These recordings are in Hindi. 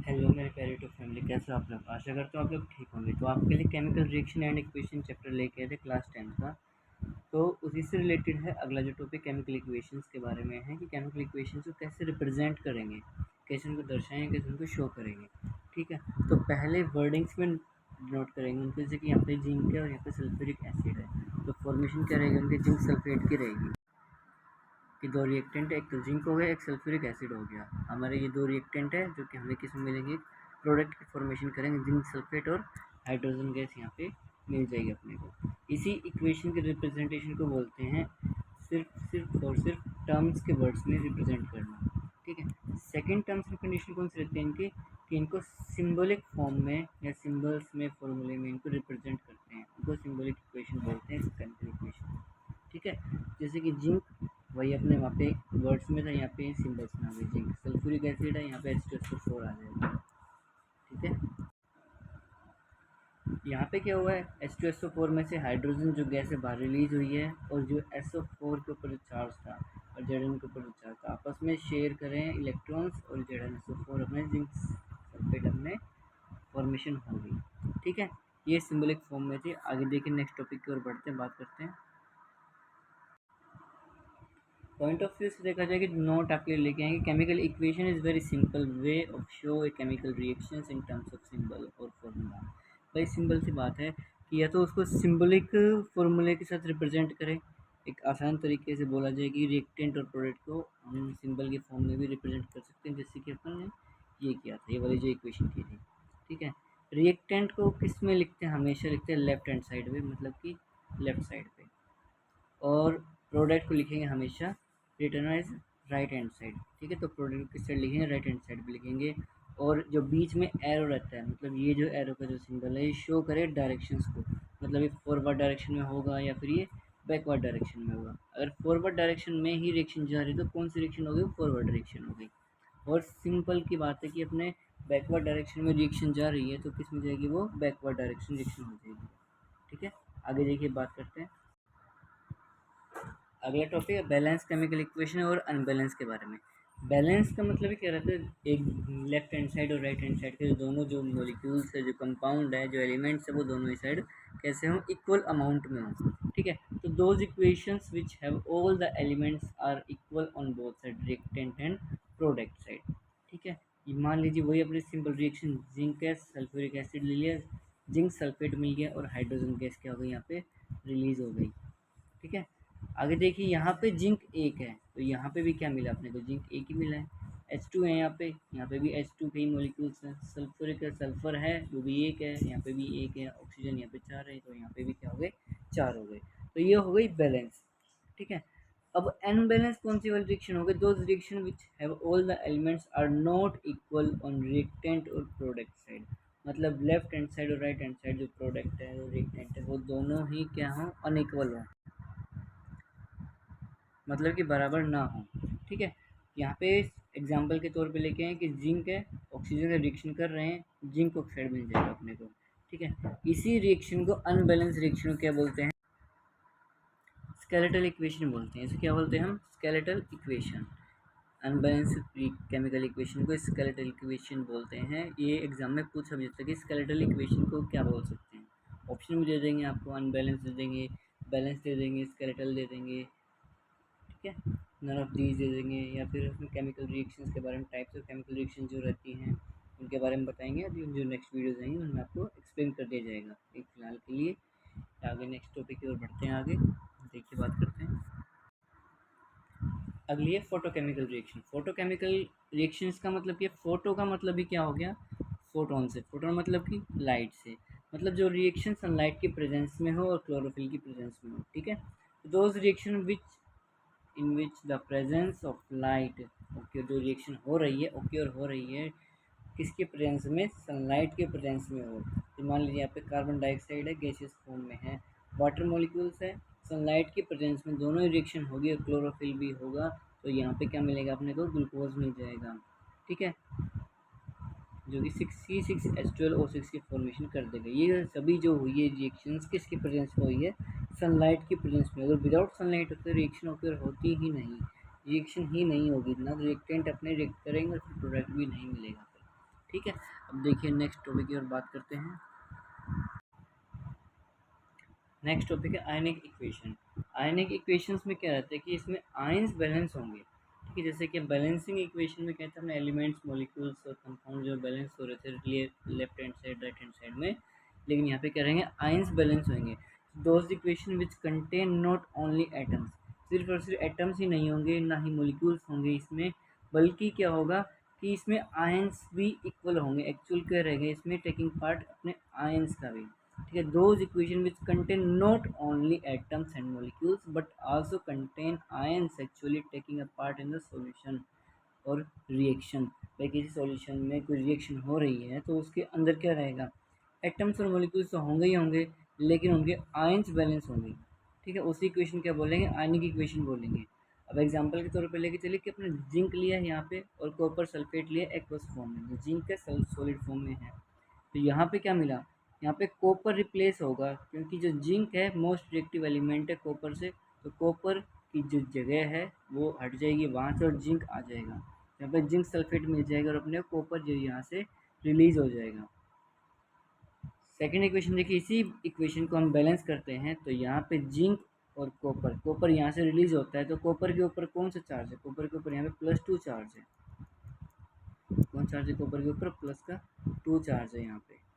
हेलो मेरे प्यारे टू फैमिली, कैसे हो आप लोग। आशा करता हूँ आप लोग ठीक होंगे। तो आपके लिए chemical reaction and equation chapter लेके आए थे क्लास 10 का। तो उसी से रिलेटेड है अगला जो टॉपिक केमिकल इक्वेशंस के बारे में है कि केमिकल इक्वेशंस को कैसे रिप्रेजेंट करेंगे, कैसे उनको दर्शाएंगे, कैसे उनको शो करेंगे। ठीक है, तो पहले वर्डिंग्स में नोट करेंगे उनके, जैसे कि यहाँ पे जिंक है और यहाँ पे सल्फ्यूरिक एसिड है। तो फॉर्मेशन क्या रहेगी उनके, जिंक सल्फेट की रहेगी कि दो रिएक्टेंट है, एक तो जिंक हो गया, एक सल्फ्यूरिक एसिड हो गया। हमारे ये दो रिएक्टेंट है जो कि हमें किस में मिलेंगे, प्रोडक्ट की फॉर्मेशन करेंगे, जिंक सल्फेट और हाइड्रोजन गैस यहाँ पे मिल जाएगी अपने को। इसी इक्वेशन के रिप्रेजेंटेशन को बोलते हैं सिर्फ टर्म्स के वर्ड्स में रिप्रेजेंट करना। ठीक है, सेकेंड टर्म्स एंड कंडीशन कौन से रहते हैं इनके, कि इनको सिंबॉलिक फॉर्म में या सिंबल्स में, फॉर्मूले में इनको रिप्रेजेंट करते हैं, उनको सिंबॉलिक इक्वेशन बोलते हैं, केमिकल इक्वेशन। ठीक है, जैसे कि जिंक वही अपने वहाँ पे वर्ड्स में था, यहाँ पे सिंबल्स में आ गए। जिंक सल्फ्यूरिक एसिड है, यहाँ पे H2SO4 आ जाएगा। ठीक है, यहाँ पे क्या हुआ है, H2SO4 में से हाइड्रोजन जो गैस है बाहर रिलीज हुई है, और जो SO4 के ऊपर जो चार्ज था और Zn के ऊपर जो चार्ज था आपस में शेयर करें इलेक्ट्रॉन्स, और ZnSO4 अपने जिंक सल्फेट अपने फॉर्मेशन हो गई। ठीक है, ये सिंबलिक फॉर्म में थी। आगे देखिए नेक्स्ट टॉपिक की ओर बढ़ते हैं, बात करते हैं। पॉइंट ऑफ व्यू से देखा जाए कि नोट आपके लिए लेके आएंगे, chemical equation is very simple way of show a chemical reactions in terms of symbol और फार्मूला। भाई सिंपल सी बात है कि या तो उसको सिंबलिक फार्मूले के साथ रिप्रेजेंट करें, एक आसान तरीके से बोला जाए कि रिएक्टेंट और प्रोडक्ट को हम सिंबल के फॉर्म में भी रिप्रेजेंट कर सकते हैं, जैसे कि अपन ने ये किया था, ये वाली जो इक्वेशन की थी। ठीक है, रिएक्टेंट को किस में लिखते हैं, हमेशा लिखते हैं लेफ्ट हैंड साइड पे, मतलब कि लेफ्ट साइड पे, और प्रोडक्ट को लिखेंगे हमेशा return as right hand side. ठीक है, तो प्रोडक्ट किस साइड लिखेंगे, राइट हैंड साइड पे लिखेंगे। और जो बीच में एरो रहता है, मतलब ये जो एरो का जो सिंबल है, ये शो करे डायरेक्शंस को, मतलब ये फॉरवर्ड डायरेक्शन में होगा या फिर ये बैकवर्ड डायरेक्शन में होगा। अगर फॉरवर्ड डायरेक्शन में ही रिएक्शन जा रही है तो कौन सी रिएक्शन हो गई, फॉरवर्ड डायरेक्शन हो गई। और सिंपल की बात है कि अपने बैकवर्ड डायरेक्शन में रिएक्शन जा रही है तो किस में जाएगी, वो बैकवर्ड डायरेक्शन रिएक्शन हो जाएगी। ठीक है, आगे देखिए बात करते हैं। अगला टॉपिक है बैलेंस केमिकल इक्वेशन और अनबैलेंस के बारे में। बैलेंस का मतलब ही क्या रहता है, एक लेफ्ट हैंड साइड और राइट हैंड साइड के दोनों जो मॉलिक्यूल्स है, जो कंपाउंड है, जो एलिमेंट्स है, वो दोनों ही साइड कैसे हों, इक्वल अमाउंट में हों। ठीक है, तो those equations which have all the elements are equal on both side, reactant and product side. ठीक है, ये मान लीजिए वही अपनी simple reaction, zinc gas sulphuric acid ले लिया, जिंक सल्फेट मिल गया और हाइड्रोजन गैस क्या हो गई, यहाँ पे रिलीज हो गई। ठीक है, आगे देखिए यहाँ पे जिंक एक है, तो यहाँ पे भी क्या मिला अपने को, जिंक एक ही मिला है। H2 है यहाँ पे भी H2 के ही मॉलिक्यूल्स हैं। सल्फ्यूरिक है, सल्फर है, वो भी एक है, यहाँ पे भी एक है। ऑक्सीजन यहाँ पे 4 है, तो यहाँ पे भी क्या हो गए, 4 हो गए। तो ये हो गई बैलेंस। ठीक है, अब अनबैलेंस कौन सी वाली रिएक्शन हो गई, those reaction which have all the elements are not equal on reactant और प्रोडक्ट साइड। मतलब लेफ्ट हैंड साइड और राइट हैंड साइड, जो प्रोडक्ट है और रिएक्टेंट है, वो दोनों ही क्या हों, अनइक्वल हों, मतलब कि बराबर ना हो। ठीक है, यहाँ पे एग्जाम्पल के तौर पे लेके आए कि जिंक है, ऑक्सीजन का रिएक्शन कर रहे हैं, जिंक ऑक्साइड मिल जाएगा अपने को। ठीक है, इसी रिएक्शन को अनबैलेंस रिएक्शन क्या बोलते हैं, स्केलेटल इक्वेशन बोलते हैं। इसे क्या बोलते हैं हम, skeletal equation. Unbalance chemical equation को स्केलेटल इक्वेशन बोलते हैं। ये एग्जाम में पूछा भी जाता है कि स्केलेटल इक्वेशन को क्या बोल सकते हैं। ऑप्शन भी दे देंगे आपको, अनबैलेंस दे देंगे, बैलेंस दे देंगे, स्केलेटल दे देंगे। ठीक है, नन ऑफ दीज दे देंगे, या फिर उसमें केमिकल रिएक्शंस के बारे में, टाइप्स ऑफ केमिकल रिएक्शन जो रहती हैं उनके बारे में बताएंगे। अभी जो नेक्स्ट वीडियोज़ आएंगी उनमें आपको एक्सप्लेन कर दिया जाएगा। एक फ़िलहाल के लिए आगे नेक्स्ट टॉपिक की ओर बढ़ते हैं। आगे देखिए बात करते हैं। अगली है फोटोकेमिकल रिएक्शन। फोटोकेमिकल रिएक्शंस का मतलब, ये फोटो का मतलब ही क्या हो गया, फोटोन से। फोटोन मतलब कि लाइट से, मतलब जो रिएक्शन सनलाइट की प्रेजेंस में हो और क्लोरोफिल की प्रेजेंस में हो। ठीक है, those reaction which in which the presence of light, okay, जो रिएक्शन हो रही है, ओके, और हो रही है किसके प्रेजेंस में, सनलाइट के प्रेजेंस में हो। तो मान लीजिए यहाँ पे कार्बन डाइऑक्साइड है, गैसियस फॉर्म में है, वाटर मॉलिक्यूल्स है, सनलाइट के प्रेजेंस में दोनों ही रिएक्शन होगी और क्लोरोफिल भी होगा, तो यहाँ पे क्या मिलेगा अपने को, ग्लूकोज मिल जाएगा। ठीक है, जो कि C6H12O6 की फॉर्मेशन कर देगा। ये सभी जो हुई है रिएक्शंस किसकी प्रेजेंस में हुई है, सनलाइट की प्रेजेंस में। अगर विदाउट सनलाइट होते रिएक्शन ऑकर होती ही नहीं। रिएक्शन ही नहीं होगी ना, तो रिएक्टेंट अपने रिएक्ट करेंगे और फिर प्रोडक्ट भी नहीं मिलेगा फिर। ठीक है, अब देखिए नेक्स्ट टॉपिक की ओर बात करते हैं। नेक्स्ट टॉपिक है आयनिक इक्वेशन। आयनिक इक्वेशंस में क्या रहता है कि इसमें आयंस बैलेंस होंगे। ठीक है, जैसे कि बैलेंसिंग इक्वेशन में कहते हैं हमने एलिमेंट्स, मॉलिक्यूल्स और कंपाउंड जो बैलेंस हो रहे थे left hand side right hand side में, लेकिन यहाँ पे क्या रहेंगे, आयंस बैलेंस होंगे। Those equation which contain not only atoms, सिर्फ और सिर्फ एटम्स ही नहीं होंगे, ना ही मॉलिक्यूल्स होंगे इसमें, बल्कि क्या होगा कि इसमें आयंस भी इक्वल होंगे। एक्चुअल क्या रहेगा इसमें टेकिंग पार्ट अपने आयंस का भी। ठीक है, those equation which contain not only atoms and molecules but also contain ions actually taking a part in the solution और रिएक्शन। भाई किसी सॉल्यूशन में कोई रिएक्शन हो रही है तो उसके अंदर क्या रहेगा, एटम्स और मॉलिक्यूल्स तो होंगे ही होंगे, लेकिन उनके आयंस बैलेंस होंगे। ठीक है, उसी इक्वेशन क्या बोलेंगे, आयनिक इक्वेशन बोलेंगे। अब एग्जांपल के तौर पे लेके चलिए कि अपने जिंक लिया है यहाँ पे और कॉपर सल्फेट लिया एक्वस फॉर्म में, जिंक का सॉलिड फॉर्म में है, तो यहाँ पे क्या मिला, यहाँ पे कॉपर रिप्लेस होगा, क्योंकि जो जिंक है मोस्ट रिएक्टिव एलिमेंट है कॉपर से, तो कॉपर की जो जगह है वो हट जाएगी वहाँ से और जिंक आ जाएगा। यहाँ पे जिंक सल्फेट मिल जाएगा और अपने कॉपर जो यहाँ से रिलीज हो जाएगा। सेकेंड इक्वेशन देखिए, इसी इक्वेशन को हम बैलेंस करते हैं तो यहाँ पे जिंक और कॉपर, कॉपर यहाँ से रिलीज होता है तो कॉपर के ऊपर कौन सा चार्ज है, कॉपर के ऊपर यहाँ पे +2 चार्ज है। कौन चार्ज है कॉपर के ऊपर, प्लस का 2 चार्ज है यहाँ पे।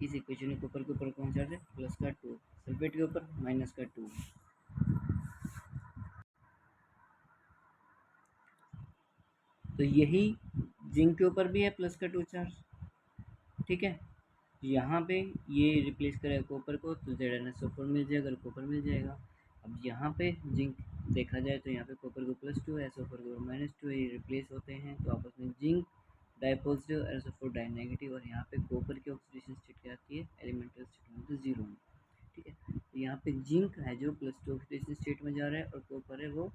इस इक्वेशन में कॉपर के ऊपर कौन चार्ज है, प्लस का 2, सल्फेट के ऊपर माइनस का 2। तो यही जिंक के ऊपर भी है प्लस का 2 चार्ज। ठीक है, यहाँ पे ये रिप्लेस करेगा कॉपर को तो ZnSO4 मिल जाएगा और कॉपर मिल जाएगा। अब यहाँ पे जिंक देखा जाए तो यहाँ पे कॉपर को +2 है, SO4 को -2 है, ये रिप्लेस होते हैं तो आपस में zinc di positive, SO4 di negative, और यहाँ पे कॉपर की ऑक्सीडेशन स्टेट क्या आती है, एलिमेंटल स्टेट में, तो 0 में। ठीक है, तो यहाँ पे जिंक है जो +2 ऑक्सीडेशन स्टेट में जा रहा है और कॉपर है वो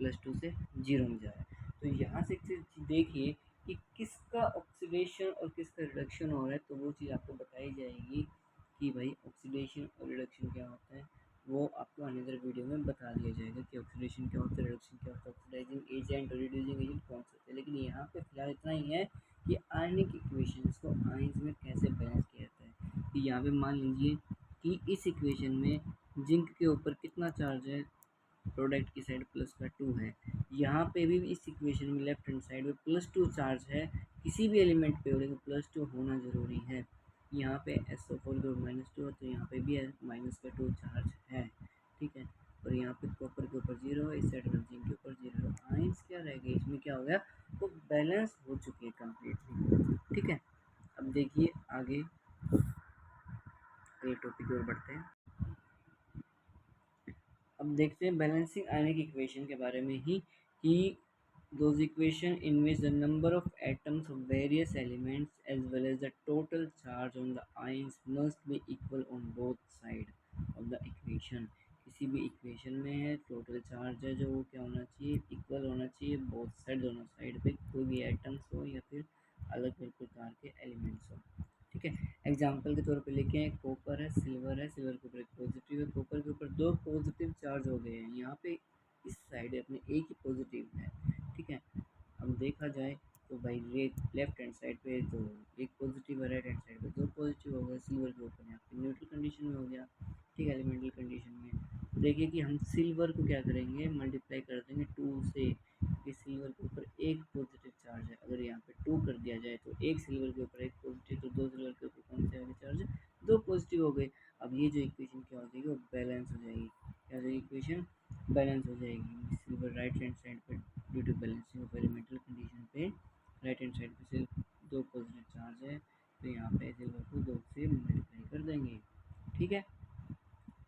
+2 से 0 में जा रहा है। तो यहाँ से एक चीज़ देखिए कि किसका ऑक्सीडेशन और किसका रिडक्शन हो रहा है, तो वो चीज़ आपको बताई जाएगी कि भाई ऑक्सीडेशन और रिडक्शन क्या होता है, वो आपको अनदर वीडियो में बता दिया जाएगा कि ऑक्सीडेशन क्या होता है, रिडक्शन क्या होता है, ऑक्सीडाइजिंग एजेंट और रिड्यूसिंग एजेंट कौन से होते हैं। लेकिन यहाँ पे फिलहाल इतना ही है कि आयनिक इक्वेशंस को आयंस में कैसे बैलेंस किया जाता है। कि यहाँ पे मान लीजिए कि इस इक्वेशन में जिंक के ऊपर कितना चार्ज है, प्रोडक्ट की साइड +2 है, यहाँ पे भी इस इक्वेशन में लेफ्ट हैंड साइड में +2 चार्ज है, किसी भी एलिमेंट पे हो +2 होना ज़रूरी है। यहाँ पे SO4 के -2 है तो यहाँ पे भी -2 चार्ज है। ठीक है, और यहाँ पे कॉपर के ऊपर 0 है, इस साइड में जिंक के ऊपर 0 है। आयंस क्या रहेगा इसमें, क्या हो गया, वो बैलेंस हो चुकी है कम्प्लीटली। ठीक है, अब देखिए आगे अगले टॉपिक की ओर बढ़ते हैं। अब देखते हैं बैलेंसिंग आयनिक इक्वेशन के बारे में ही कि those equation in which the number of atoms of various elements as well as the total charge on the ions must be equal on both side of the equation। किसी भी इक्वेशन में है टोटल चार्ज है जो वो क्या होना चाहिए, इक्वल होना चाहिए बोथ साइड, दोनों साइड पे, कोई भी एटम्स हो या फिर अलग अलग प्रकार के एलिमेंट्स हो। ठीक है, एग्जाम्पल के तौर पे लेके हैं, कॉपर है, सिल्वर है, सिल्वर के ऊपर एक पॉजिटिव है, कॉपर के ऊपर 2 पॉजिटिव चार्ज हो गए हैं, यहाँ पे इस साइड अपने एक ही पॉजिटिव है। ठीक है, अब देखा जाए तो भाई लेफ्ट हैंड साइड पे तो एक पॉजिटिव है, राइट हैंड साइड पे 2 पॉजिटिव हो गए, सिल्वर के ऊपर यहाँ पे न्यूट्रल कंडीशन में हो गया। ठीक है, एलिमेंटल कंडीशन में देखिए कि हम सिल्वर को क्या करेंगे, मल्टीप्लाई कर देंगे 2 से, कि सिल्वर के ऊपर एक पॉजिटिव चार्ज है, अगर यहाँ पे 2 कर दिया जाए तो एक सिल्वर के ऊपर एक पॉजिटिव, तो 2 सिल्वर के ऊपर कौन से आगे चार्ज, 2 पॉजिटिव हो गए। अब ये जो इक्वेशन क्या हो जाएगी, वो बैलेंस हो जाएगी। क्या हो जाएगी इक्वेशन, बैलेंस हो जाएगी। सिल्वर राइट हैंड साइड पर due to balancing of elemental condition पे राइट हैंड साइड पे सिर्फ 2 पॉजिटिव चार्ज है, तो यहाँ पे सिल्वर को 2 से मल्टीप्लाई कर देंगे। ठीक है,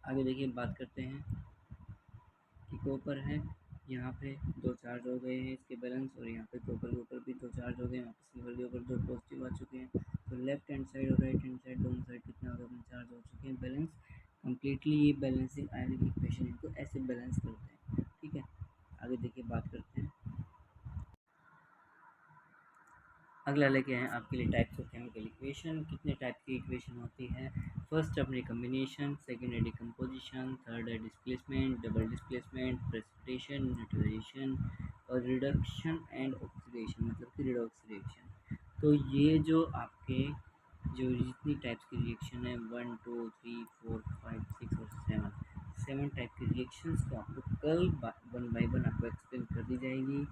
आगे देखिए बात करते हैं कि कॉपर है, यहाँ पे 2 चार्ज हो गए हैं इसके बैलेंस, और यहाँ पे कॉपर के ऊपर भी 2 चार्ज हो गए, यहाँ पे सिल्वर के ऊपर 2 पॉजिटिव आ चुके हैं, तो लेफ्ट हैंड साइड और राइट हैंड साइड दोनों साइड कितना हो गया, चार्ज हो चुके हैं बैलेंस कम्प्लीटली। ये बैलेंसिंग आयनिक इक्वेशन इनको ऐसे बैलेंस करते हैं। ठीक है, आगे देखिए बात करते हैं। अगला लेके हैं आपके लिए टाइप्स ऑफ केमिकल इक्वेशन। कितने टाइप की इक्वेशन होती है, फर्स्ट अपनी कम्बिनेशन, सेकंड है डिकम्पोजिशन, थर्ड है displacement, double displacement, precipitation, neutralization और रिडक्शन एंड ऑक्सीडेशन, मतलब कि रिडॉक्स रिएक्शन। तो ये जो आपके जो जितनी टाइप्स की रिएक्शन है 1 2 3 4 5 6 और 7 टाइप के रिएक्शंस को आपको कल वन बाय वन आपको एक्सप्लेन कर दी जाएगी।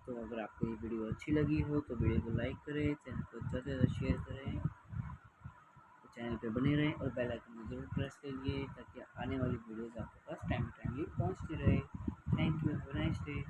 तो अगर आपको ये वीडियो अच्छी लगी हो तो वीडियो को लाइक करें, चैनल को ज़्यादा से ज़्यादा शेयर करें, तो चैनल पे बने रहें और बेल आइकन को ज़रूर प्रेस करिए ताकि आने वाली वीडियोज़ आपके पास टाइमली पहुँचती रहे। Thank you, have a nice day.